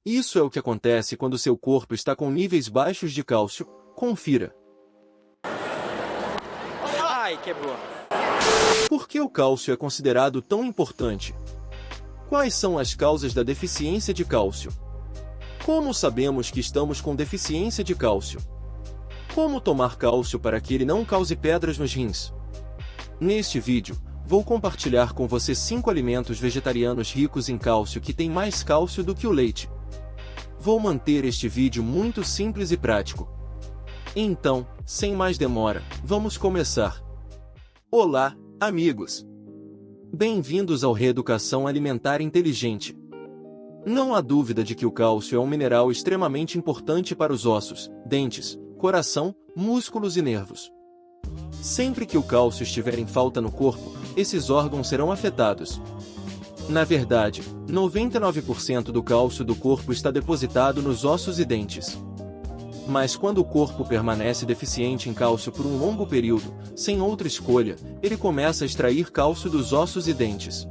Isso é o que acontece quando seu corpo está com níveis baixos de cálcio. Confira. Ai, quebrou. Por que o cálcio é considerado tão importante? Quais são as causas da deficiência de cálcio? Como sabemos que estamos com deficiência de cálcio? Como tomar cálcio para que ele não cause pedras nos rins? Neste vídeo, vou compartilhar com você 5 alimentos vegetarianos ricos em cálcio que têm mais cálcio do que o leite. Vou manter este vídeo muito simples e prático. Então, sem mais demora, vamos começar. Olá, amigos! Bem-vindos ao Reeducação Alimentar Inteligente. Não há dúvida de que o cálcio é um mineral extremamente importante para os ossos, dentes, coração, músculos e nervos. Sempre que o cálcio estiver em falta no corpo, esses órgãos serão afetados. Na verdade, 99% do cálcio do corpo está depositado nos ossos e dentes. Mas quando o corpo permanece deficiente em cálcio por um longo período, sem outra escolha, ele começa a extrair cálcio dos ossos e dentes.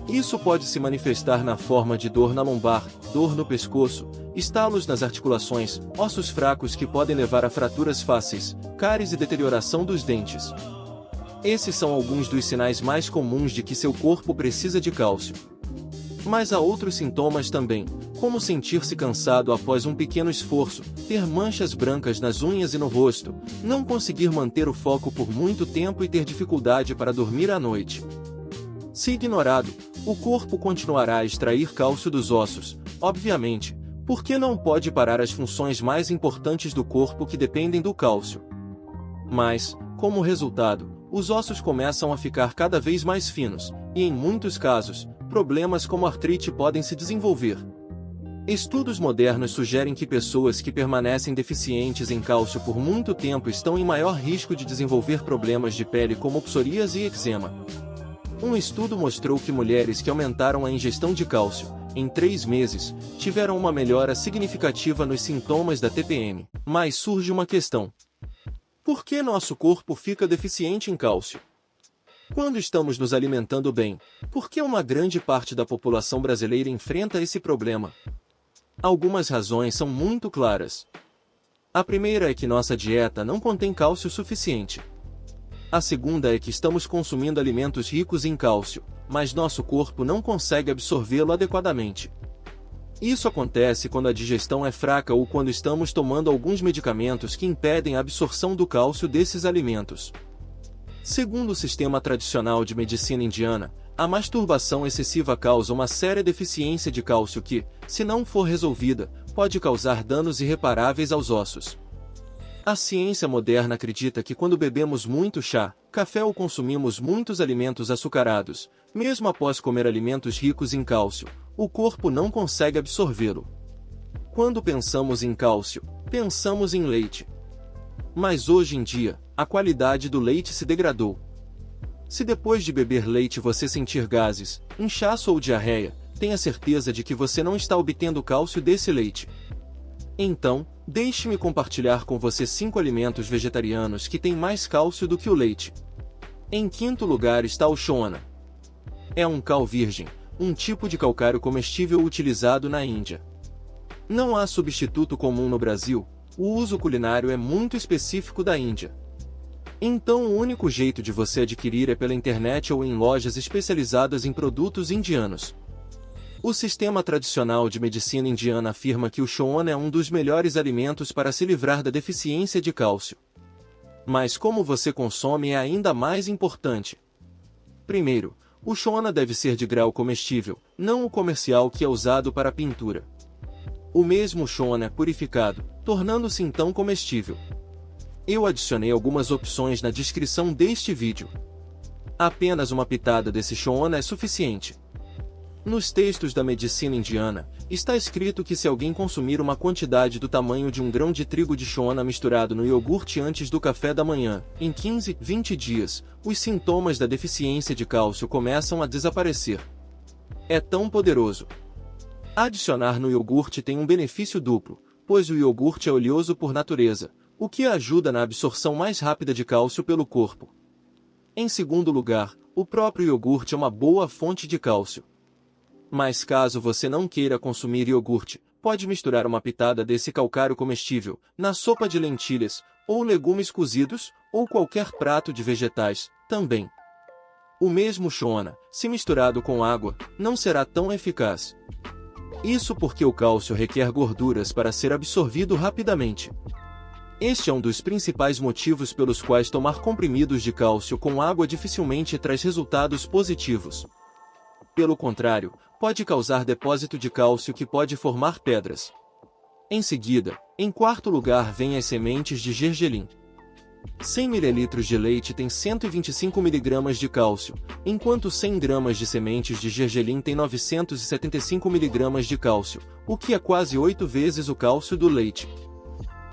Isso pode se manifestar na forma de dor na lombar, dor no pescoço, estalos nas articulações, ossos fracos que podem levar a fraturas fáceis, cáries e deterioração dos dentes. Esses são alguns dos sinais mais comuns de que seu corpo precisa de cálcio. Mas há outros sintomas também, como sentir-se cansado após um pequeno esforço, ter manchas brancas nas unhas e no rosto, não conseguir manter o foco por muito tempo e ter dificuldade para dormir à noite. Se ignorado, o corpo continuará a extrair cálcio dos ossos, obviamente, porque não pode parar as funções mais importantes do corpo que dependem do cálcio. Mas, como resultado, os ossos começam a ficar cada vez mais finos, e em muitos casos, problemas como artrite podem se desenvolver. Estudos modernos sugerem que pessoas que permanecem deficientes em cálcio por muito tempo estão em maior risco de desenvolver problemas de pele como psoríase e eczema. Um estudo mostrou que mulheres que aumentaram a ingestão de cálcio, em 3 meses, tiveram uma melhora significativa nos sintomas da TPM. Mas surge uma questão. Por que nosso corpo fica deficiente em cálcio? Quando estamos nos alimentando bem, por que uma grande parte da população brasileira enfrenta esse problema? Algumas razões são muito claras. A primeira é que nossa dieta não contém cálcio suficiente. A segunda é que estamos consumindo alimentos ricos em cálcio, mas nosso corpo não consegue absorvê-lo adequadamente. Isso acontece quando a digestão é fraca ou quando estamos tomando alguns medicamentos que impedem a absorção do cálcio desses alimentos. Segundo o sistema tradicional de medicina indiana, a masturbação excessiva causa uma séria deficiência de cálcio que, se não for resolvida, pode causar danos irreparáveis aos ossos. A ciência moderna acredita que quando bebemos muito chá, café ou consumimos muitos alimentos açucarados, mesmo após comer alimentos ricos em cálcio, o corpo não consegue absorvê-lo. Quando pensamos em cálcio, pensamos em leite. Mas hoje em dia, a qualidade do leite se degradou. Se depois de beber leite você sentir gases, inchaço ou diarreia, tenha certeza de que você não está obtendo cálcio desse leite. Então, deixe-me compartilhar com você 5 alimentos vegetarianos que têm mais cálcio do que o leite. Em quinto lugar está o shoana. É um cal virgem, um tipo de calcário comestível utilizado na Índia. Não há substituto comum no Brasil, o uso culinário é muito específico da Índia. Então o único jeito de você adquirir é pela internet ou em lojas especializadas em produtos indianos. O sistema tradicional de medicina indiana afirma que o shoana é um dos melhores alimentos para se livrar da deficiência de cálcio. Mas como você consome é ainda mais importante. Primeiro, o shoana deve ser de grau comestível, não o comercial que é usado para pintura. O mesmo shoana é purificado, tornando-se então comestível. Eu adicionei algumas opções na descrição deste vídeo. Apenas uma pitada desse shoana é suficiente. Nos textos da medicina indiana, está escrito que se alguém consumir uma quantidade do tamanho de um grão de trigo de shoana misturado no iogurte antes do café da manhã, em 15, 20 dias, os sintomas da deficiência de cálcio começam a desaparecer. É tão poderoso. Adicionar no iogurte tem um benefício duplo, pois o iogurte é oleoso por natureza, o que ajuda na absorção mais rápida de cálcio pelo corpo. Em segundo lugar, o próprio iogurte é uma boa fonte de cálcio. Mas caso você não queira consumir iogurte, pode misturar uma pitada desse calcário comestível na sopa de lentilhas, ou legumes cozidos, ou qualquer prato de vegetais, também. O mesmo shoona, se misturado com água, não será tão eficaz. Isso porque o cálcio requer gorduras para ser absorvido rapidamente. Este é um dos principais motivos pelos quais tomar comprimidos de cálcio com água dificilmente traz resultados positivos. Pelo contrário, pode causar depósito de cálcio que pode formar pedras. Em seguida, em quarto lugar vem as sementes de gergelim. 100 ml de leite tem 125 mg de cálcio, enquanto 100 gramas de sementes de gergelim tem 975 mg de cálcio, o que é quase 8 vezes o cálcio do leite.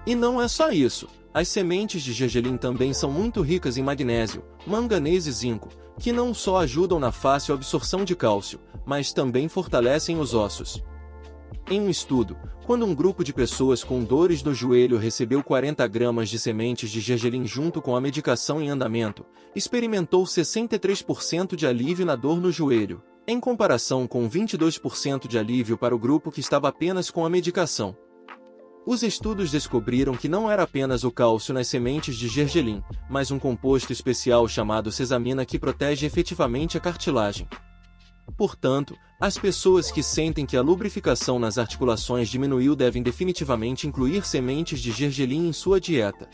E não é só isso, as sementes de gergelim também são muito ricas em magnésio, manganês e zinco, que não só ajudam na fácil absorção de cálcio, mas também fortalecem os ossos. Em um estudo, quando um grupo de pessoas com dores no joelho recebeu 40 gramas de sementes de gergelim junto com a medicação em andamento, experimentou 63% de alívio na dor no joelho, em comparação com 22% de alívio para o grupo que estava apenas com a medicação. Os estudos descobriram que não era apenas o cálcio nas sementes de gergelim, mas um composto especial chamado sesamina que protege efetivamente a cartilagem. Portanto, as pessoas que sentem que a lubrificação nas articulações diminuiu devem definitivamente incluir sementes de gergelim em sua dieta.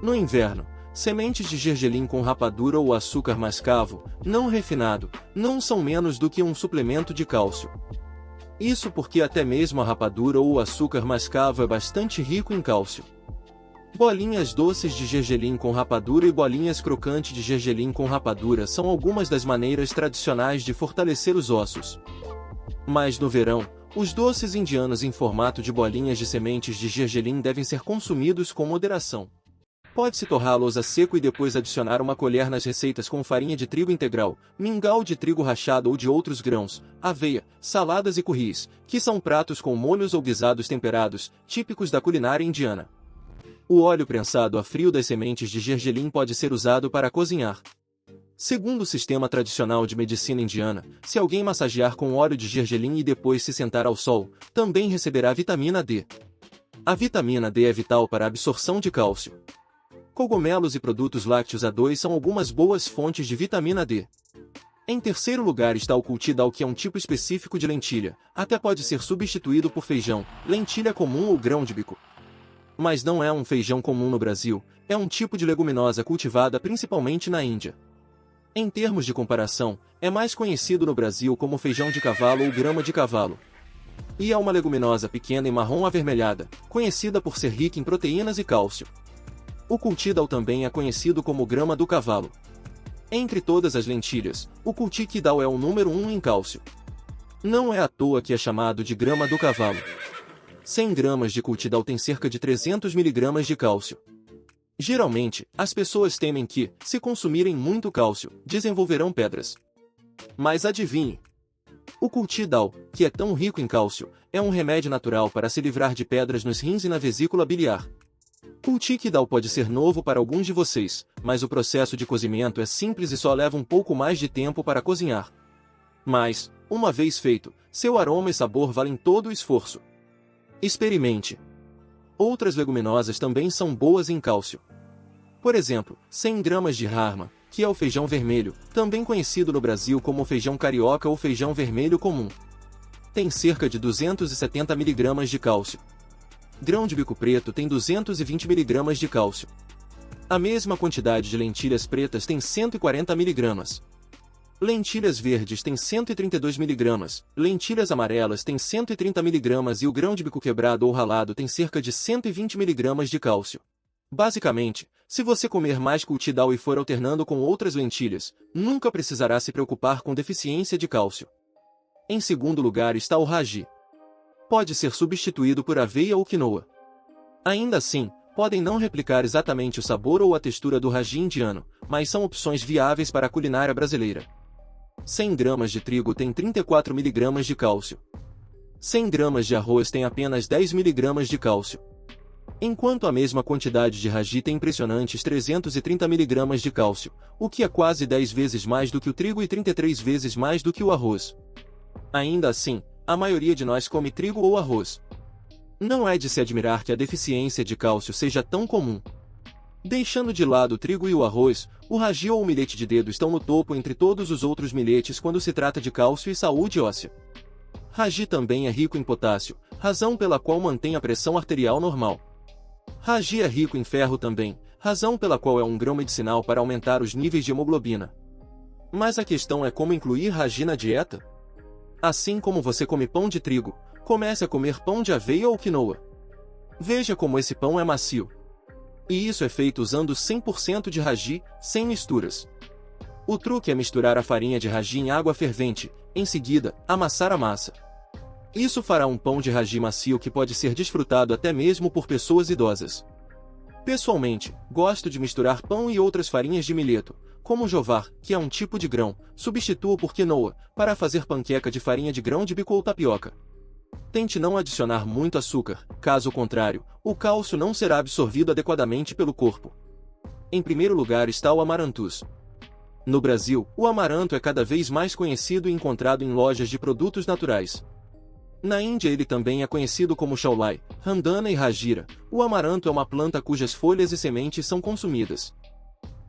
No inverno, sementes de gergelim com rapadura ou açúcar mascavo, não refinado, não são menos do que um suplemento de cálcio. Isso porque até mesmo a rapadura ou o açúcar mascavo é bastante rico em cálcio. Bolinhas doces de gergelim com rapadura e bolinhas crocantes de gergelim com rapadura são algumas das maneiras tradicionais de fortalecer os ossos. Mas no verão, os doces indianos em formato de bolinhas de sementes de gergelim devem ser consumidos com moderação. Pode-se torrá-los a seco e depois adicionar uma colher nas receitas com farinha de trigo integral, mingau de trigo rachado ou de outros grãos, aveia, saladas e curris, que são pratos com molhos ou guisados temperados, típicos da culinária indiana. O óleo prensado a frio das sementes de gergelim pode ser usado para cozinhar. Segundo o sistema tradicional de medicina indiana, se alguém massagear com óleo de gergelim e depois se sentar ao sol, também receberá vitamina D. A vitamina D é vital para a absorção de cálcio. Cogumelos e produtos lácteos A2 são algumas boas fontes de vitamina D. Em terceiro lugar está o culti-dal, que é um tipo específico de lentilha, até pode ser substituído por feijão, lentilha comum ou grão de bico. Mas não é um feijão comum no Brasil, é um tipo de leguminosa cultivada principalmente na Índia. Em termos de comparação, é mais conhecido no Brasil como feijão de cavalo ou grama de cavalo. E é uma leguminosa pequena e marrom avermelhada, conhecida por ser rica em proteínas e cálcio. O culti-dal também é conhecido como grama do cavalo. Entre todas as lentilhas, o culti-dal é o número 1 em cálcio. Não é à toa que é chamado de grama do cavalo. 100 gramas de culti-dal tem cerca de 300 mg de cálcio. Geralmente, as pessoas temem que, se consumirem muito cálcio, desenvolverão pedras. Mas adivinhe! O culti-dal, que é tão rico em cálcio, é um remédio natural para se livrar de pedras nos rins e na vesícula biliar. Culti-dal pode ser novo para alguns de vocês, mas o processo de cozimento é simples e só leva um pouco mais de tempo para cozinhar. Mas, uma vez feito, seu aroma e sabor valem todo o esforço. Experimente. Outras leguminosas também são boas em cálcio. Por exemplo, 100 gramas de harma, que é o feijão vermelho, também conhecido no Brasil como feijão carioca ou feijão vermelho comum. Tem cerca de 270 mg de cálcio. Grão de bico preto tem 220 mg de cálcio. A mesma quantidade de lentilhas pretas tem 140 mg. Lentilhas verdes têm 132 mg, lentilhas amarelas têm 130 mg e o grão de bico quebrado ou ralado tem cerca de 120 mg de cálcio. Basicamente, se você comer mais culti-dal e for alternando com outras lentilhas, nunca precisará se preocupar com deficiência de cálcio. Em segundo lugar está o ragi. Pode ser substituído por aveia ou quinoa. Ainda assim, podem não replicar exatamente o sabor ou a textura do ragi indiano, mas são opções viáveis para a culinária brasileira. 100 gramas de trigo tem 34 mg de cálcio. 100 gramas de arroz tem apenas 10 mg de cálcio. Enquanto a mesma quantidade de ragi tem impressionantes 330 mg de cálcio, o que é quase 10 vezes mais do que o trigo e 33 vezes mais do que o arroz. Ainda assim, a maioria de nós come trigo ou arroz. Não é de se admirar que a deficiência de cálcio seja tão comum. Deixando de lado o trigo e o arroz, o ragi ou o milhete de dedo estão no topo entre todos os outros milhetes quando se trata de cálcio e saúde óssea. Ragi também é rico em potássio, razão pela qual mantém a pressão arterial normal. Ragi é rico em ferro também, razão pela qual é um grão medicinal para aumentar os níveis de hemoglobina. Mas a questão é como incluir ragi na dieta? Assim como você come pão de trigo, comece a comer pão de aveia ou quinoa. Veja como esse pão é macio. E isso é feito usando 100% de ragi, sem misturas. O truque é misturar a farinha de ragi em água fervente, em seguida, amassar a massa. Isso fará um pão de ragi macio que pode ser desfrutado até mesmo por pessoas idosas. Pessoalmente, gosto de misturar pão e outras farinhas de milheto, como o jovar, que é um tipo de grão, substituo por quinoa, para fazer panqueca de farinha de grão de bico ou tapioca. Tente não adicionar muito açúcar, caso contrário, o cálcio não será absorvido adequadamente pelo corpo. Em primeiro lugar está o amaranthus. No Brasil, o amaranto é cada vez mais conhecido e encontrado em lojas de produtos naturais. Na Índia ele também é conhecido como chaulai, randana e rajira. O amaranto é uma planta cujas folhas e sementes são consumidas.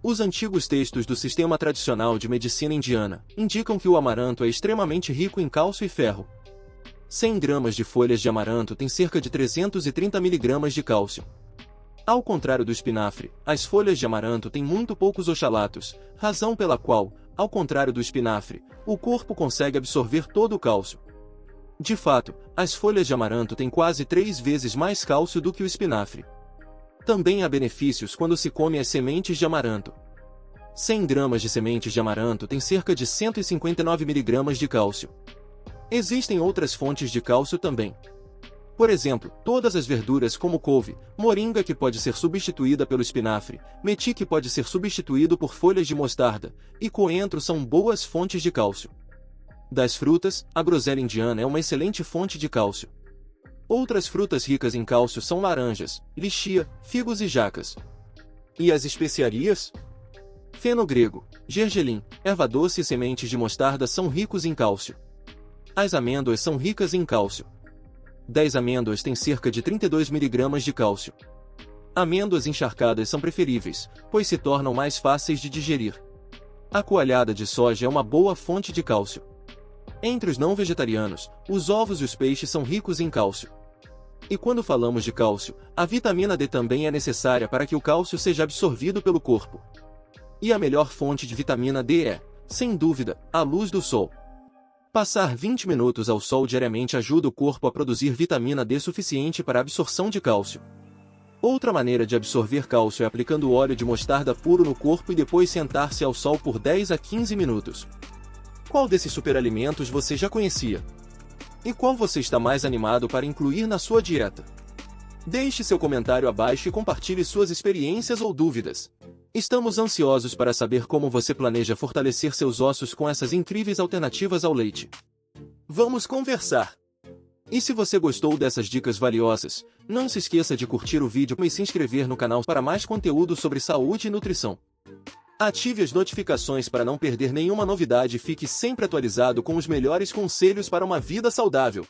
Os antigos textos do sistema tradicional de medicina indiana indicam que o amaranto é extremamente rico em cálcio e ferro. 100 gramas de folhas de amaranto têm cerca de 330 mg de cálcio. Ao contrário do espinafre, as folhas de amaranto têm muito poucos oxalatos, razão pela qual, ao contrário do espinafre, o corpo consegue absorver todo o cálcio. De fato, as folhas de amaranto têm quase 3 vezes mais cálcio do que o espinafre. Também há benefícios quando se come as sementes de amaranto. 100 gramas de sementes de amaranto têm cerca de 159 mg de cálcio. Existem outras fontes de cálcio também. Por exemplo, todas as verduras como couve, moringa que pode ser substituída pelo espinafre, meti que pode ser substituído por folhas de mostarda, e coentro são boas fontes de cálcio. Das frutas, a groselha indiana é uma excelente fonte de cálcio. Outras frutas ricas em cálcio são laranjas, lichia, figos e jacas. E as especiarias? Feno grego, gergelim, erva doce e sementes de mostarda são ricos em cálcio. As amêndoas são ricas em cálcio. 10 amêndoas têm cerca de 32 mg de cálcio. Amêndoas encharcadas são preferíveis, pois se tornam mais fáceis de digerir. A coalhada de soja é uma boa fonte de cálcio. Entre os não vegetarianos, os ovos e os peixes são ricos em cálcio. E quando falamos de cálcio, a vitamina D também é necessária para que o cálcio seja absorvido pelo corpo. E a melhor fonte de vitamina D é, sem dúvida, a luz do sol. Passar 20 minutos ao sol diariamente ajuda o corpo a produzir vitamina D suficiente para a absorção de cálcio. Outra maneira de absorver cálcio é aplicando óleo de mostarda puro no corpo e depois sentar-se ao sol por 10 a 15 minutos. Qual desses superalimentos você já conhecia? E qual você está mais animado para incluir na sua dieta? Deixe seu comentário abaixo e compartilhe suas experiências ou dúvidas. Estamos ansiosos para saber como você planeja fortalecer seus ossos com essas incríveis alternativas ao leite. Vamos conversar! E se você gostou dessas dicas valiosas, não se esqueça de curtir o vídeo e se inscrever no canal para mais conteúdo sobre saúde e nutrição. Ative as notificações para não perder nenhuma novidade e fique sempre atualizado com os melhores conselhos para uma vida saudável.